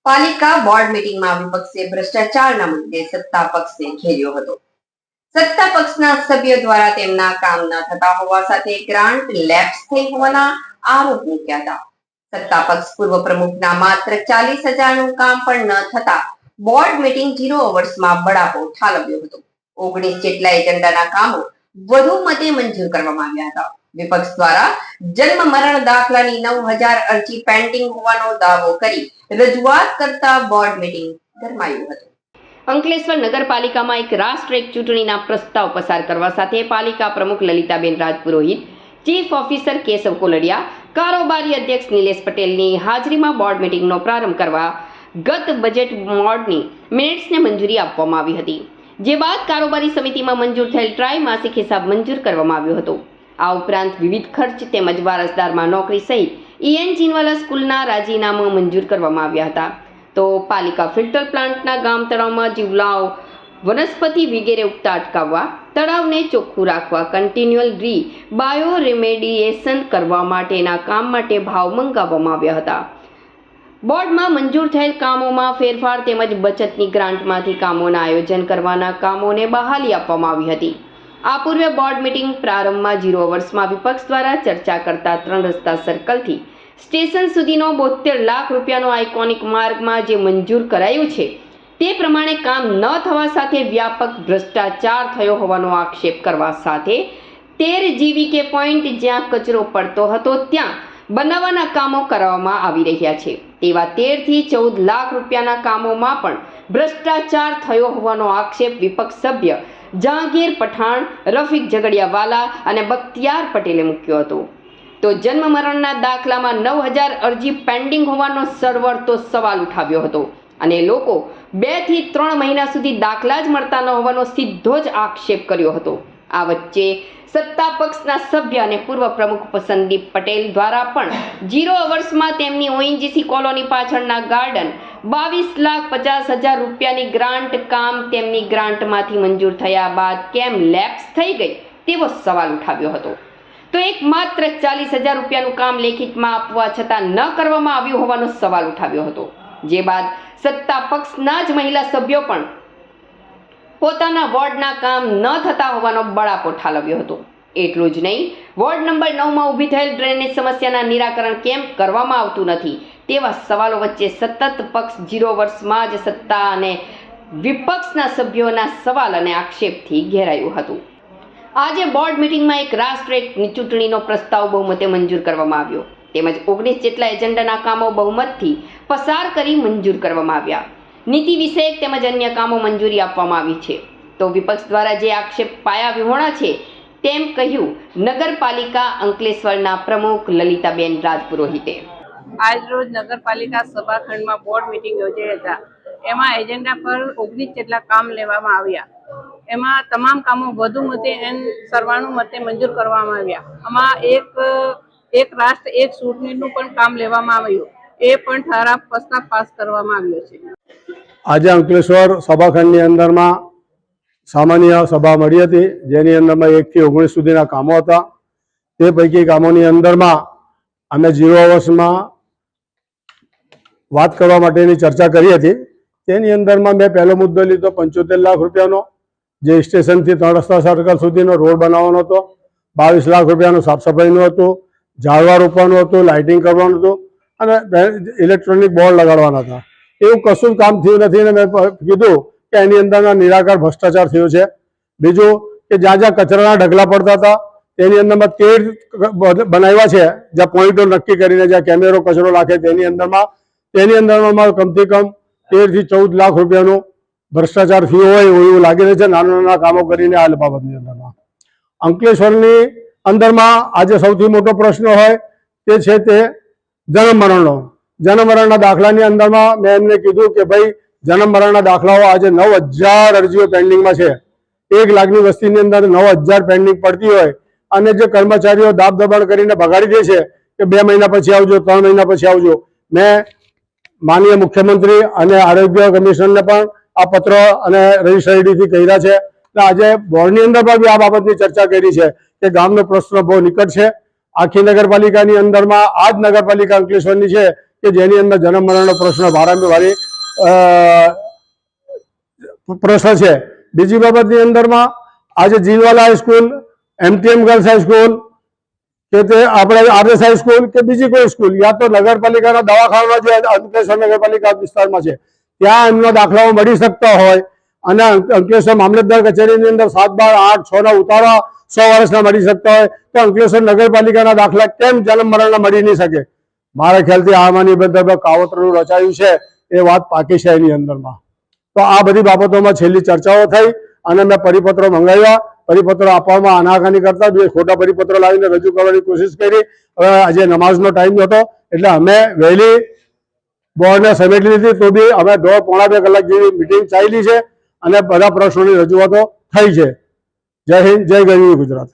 પાલિકા બોર્ડ મીટિંગમાં વિપક્ષે ભ્રષ્ટાચારના મુદ્દે સત્તા પક્ષને ઘેર્યો હતો. સત્તા પક્ષના સભ્યો દ્વારા તેમના કામ ન થતા હોવા સાથે ગ્રાન્ટ લેપ્સ થઈ હોવાના આરોપ મૂક્યા હતા. સત્તા પક્ષ પૂર્વ પ્રમુખના માત્ર 40,000નું કામ પણ ન થતા બોર્ડ મીટિંગ 0 અવર્સમાં બળાપો ઠાલવ્યો હતો. 19 જેટલા એજન્ડાના કામો વધુ મતે મંજૂર કરવામાં આવ્યા હતા. વિપક્ષ દ્વારા જન્મ મરણ દાખલાની 9,000 અરજી પેન્ડિંગ હોવાનો દાવો કરી રજૂઆત કરતા બોર્ડ મીટિંગ ગરમાયું હતું. અંકલેશ્વર નગરપાલિકામાં એક રાષ્ટ્ર એક ચૂંટણીના પ્રસ્તાવ પસાર કરવા સાથે પાલિકા પ્રમુખ લલિતાબેન રાજપુરોહિત, ચીફ ઓફિસર કેશવ કોલડિયા, કારોબારી અધ્યક્ષ નિલેશ પટેલની હાજરીમાં બોર્ડ મીટિંગનો પ્રારંભ કરવા ગત બજેટ બોર્ડની મિનિટ્સને મંજૂરી આપવામાં આવી હતી. જે બાદ કારોબારી સમિતિમાં મંજૂર થયેલ ત્રાઇમાસિક હિસાબ મંજૂર કરવામાં આવ્યો હતો. આ ઉપરાંત વિવિધ ખર્ચ તેમજ વારસદારમાં નોકરી સહિત EN ચીનવાલા સ્કૂલના રાજીનામા મંજૂર કરવામાં આવ્યા હતા. તો પાલિકા ફિલ્ટર પ્લાન્ટના ગામ તળાવમાં જીવલાઓ, વનસ્પતિ વગેરે ઉગતા અટકાવવા, તળાવને ચોખ્ખું રાખવા, કન્ટિન્યુઅલ બાયો રેમેડિએશન કરવા માટેના કામ માટે ભાવ મંગાવવામાં આવ્યા હતા. બોર્ડમાં મંજૂર થયેલ કામોમાં ફેરફાર તેમજ બચતની ગ્રાન્ટમાંથી કામોના આયોજન કરવાના કામોને બહાલી આપવામાં આવી હતી. આ પૂર્વે બોર્ડ મીટિંગ પ્રારંભમાં 0 અવર્સમાં વિપક્ષ દ્વારા ચર્ચા કરતા 3 રસ્તા સર્કલથી સ્ટેશન સુધીનો 72 લાખ રૂપિયાનો આઇકોનિક માર્ગમાં જે મંજૂર કરાયું છે તે પ્રમાણે કામ ન થવા સાથે વ્યાપક ભ્રષ્ટાચાર થયો હોવાનો આક્ષેપ કરવા સાથે 13 GVK પોઈન્ટ જ્યાં કચરો પડતો હતો ત્યાં બનાવવાના કામો કરવામાં આવી રહ્યા છે. તેવા 13 થી 14 લાખ રૂપિયાના કામોમાં પણ ભ્રષ્ટાચાર થયો હોવાનો આક્ષેપ વિપક્ષ સભ્ય જહાંગીર પઠાણ, રફીક ઝઘડિયાવાલા અને બખ્તિયાર પટેલે મૂક્યો હતો. તો જન્મ મરણના દાખલામાં 9,000 અરજી પેન્ડિંગ હોવાનો સળવળતો સવાલ ઉઠાવ્યો હતો અને લોકો 2 થી 3 મહિના સુધી દાખલા જ મળતા ન હોવાનો સીધો જ આક્ષેપ કર્યો હતો. આ વચ્ચે સત્તા પક્ષના સભ્ય અને પૂર્વ પ્રમુખ સંદીપ પટેલ દ્વારા પણ 0 અવર્સમાં તેમની ONGC કોલોની પાછળના ગાર્ડન 22,50,000 રૂપિયાની ગ્રાન્ટ કામ તેમની ગ્રાન્ટમાંથી મંજૂર થયા બાદ કેમ લેપ્સ થઈ ગઈ તેવો સવાલ ઉઠાવ્યો હતો. તો એક માત્ર 40,000 રૂપિયાનું કામ લેખિતમાં આપવા છતાં ન કરવામાં આવ્યું હોવાનો સવાલ ઉઠાવ્યો હતો. જે બાદ સત્તા પક્ષના જ મહિલા સભ્યો પણ પોતાના વોર્ડના કામ ન થતા હોવાનો બળાપો ઠાલવ્યો હતો. એટલું જ નહીં, વોર્ડ નંબર 9માં ઊભી થયેલ ડ્રેનેજ સમસ્યાના નિરાકરણ કેમ કરવામાં આવતું નથી તેવા સવાલો વચ્ચે સતત પક્ષ 0 વર્ષમાં જ સત્તા અને વિપક્ષના સભ્યોના સવાલ અને આક્ષેપથી ઘેરાયું હતું. આજે બોર્ડ મીટિંગમાં એક રાષ્ટ્ર એક ચૂંટણીનો પ્રસ્તાવ બહુમતે મંજૂર કરવામાં આવ્યો તેમજ 19 જેટલા એજન્ડાના કામો બહુમતથી પસાર કરી મંજૂર કરવામાં આવ્યા. નીતિ વિષયક તેમજ અન્ય કામો મંજૂરી આપવામાં આવી છે. તો વિપક્ષ દ્વારા જે આક્ષેપ પાયા વિહોણા છે તેમ કહ્યું નગરપાલિકા અંકલેશ્વરના પ્રમુખ લલિતાબેન રાજપુરોહિતે. આજરોજ નગરપાલિકા સભાખંડમાં બોર્ડ મીટિંગ યોજાઈ હતા. એમાં એજન્ડા પર 19 જેટલા કામ લેવામાં આવ્યા. એમાં તમામ કામો વધુ મતે સર્વાનુમતે મંજૂર કરવામાં આવ્યા. આમાં એક રાષ્ટ્ર એક ચૂંટણીનું પણ કામ લેવામાં આવ્યું. એ પણ ઠરાવ પ્રસ્તાવ પાસ કરવામાં આવ્યો છે. આજે અંકલેશ્વર સભાખંડની અંદરમાં સામાન્ય સભા મળી હતી, જેની અંદરમાં 1 થી 19 સુધીના કામો હતા. તે પૈકી કામોની અંદરમાં અમે 0 અવર્સમાં વાત કરવા માટેની ચર્ચા કરી હતી. તેની અંદરમાં મેં પહેલો મુદ્દો લીધો 75 લાખ રૂપિયાનો, જે સ્ટેશનથી 3 રસ્તા સર્કલ સુધીનો રોડ બનાવવાનો હતો. 22 લાખ રૂપિયાનું સાફ સફાઈનું હતું, ઝાડવા રોપવાનું હતું, લાઇટિંગ કરવાનું હતું અને ઇલેક્ટ્રોનિક બોર્ડ લગાડવાના હતા. એવું કશું જ કામ થયું નથી અને મેં કીધું કે એની અંદરના નિરાકાર ભ્રષ્ટાચાર થયો છે. બીજું કે જ્યાં જ્યાં કચરાના ઢગલા પડતા હતા તેની અંદરમાં 13 બનાવ્યા છે, જ્યાં પોઈન્ટો નક્કી કરીને જ્યાં કેમેરો કચરો રાખે તેની અંદરમાં કમથી કમ 13 થી 14 લાખ રૂપિયાનું ભ્રષ્ટાચાર થયો હોય એવું લાગી રહ્યું છે. નાના નાના કામો કરીને આ બાબતની અંદરમાં અંકલેશ્વરની અંદરમાં આજે સૌથી મોટો પ્રશ્ન હોય તે છે તે જન્મ મરણના દાખલાની અંદરમાં મેં એમને કીધું કે ભાઈ જન્મ મરણના દાખલાઓ આજે 9,000 અરજીઓ પેન્ડિંગમાં છે. 1 લાખની વસ્તીની અંદર 9,000 પેન્ડિંગ પડતી હોય અને જે કર્મચારીઓ દાબ દબાણ કરીને ભગાડી દે છે કે 2 મહિના પછી આવજો, 3 મહિના પછી આવજો. મેં માનનીય મુખ્યમંત્રી અને આરોગ્ય કમિશનરને પણ આ પત્ર અને રજિસ્ટર આઈડીથી કહ્યા છે. આજે બોર્ડની અંદર પણ આ બાબતની ચર્ચા કરી છે કે ગામનો પ્રશ્ન બહુ નિકટ છે. આખી નગરપાલિકાની અંદરમાં આ જ નગરપાલિકા અંકલેશ્વરની છે કે જેની અંદર જન્મ મરણનો પ્રશ્ન વારંવાર પ્રશ્ન છે. બીજી બાબતની અંદરમાં આજે Jinwala high school, MTM girls high school કે તે આપણે RS હાઈસ્કૂલ કે બીજી કોઈ સ્કૂલ યા તો નગરપાલિકાના દવાખાના જે અંકલેશ્વર નગરપાલિકા વિસ્તારમાં છે ત્યાં એમનો દાખલાઓ મળી શકતા હોય અને અંકલેશ્વર મામલતદાર કચેરીની અંદર 7, 12, 8, 6 ના ઉતારા 100 વર્ષના મળી શકતા હોય તો અંકલેશ્વર નગરપાલિકાના દાખલા કેમ જન્મ મરણના મળી નહીં શકે? મારા ખ્યાલથી આમાંની બધા કાવતરું રચાયું છે એ વાત પાકી છે એની અંદરમાં. તો આ બધી બાબતોમાં છેલ્લી ચર્ચાઓ થઈ અને મેં પરિપત્રો મંગાવ્યા. પરિપત્રો આપવામાં આનાકાની કરતા બે ખોટા પરિપત્રો લાવીને રજૂ કરવાની કોશિશ કરી. હવે આજે નમાઝનો ટાઈમ હતો એટલે અમે વહેલી બોર્ડને સમેટી લીધી, તો બી અમે 1.5-2 કલાક જેવી મિટિંગ ચાલી છે અને બધા પ્રશ્નોની રજૂઆતો થઈ છે. જય હિન્દ, જય ગરવી ગુજરાત.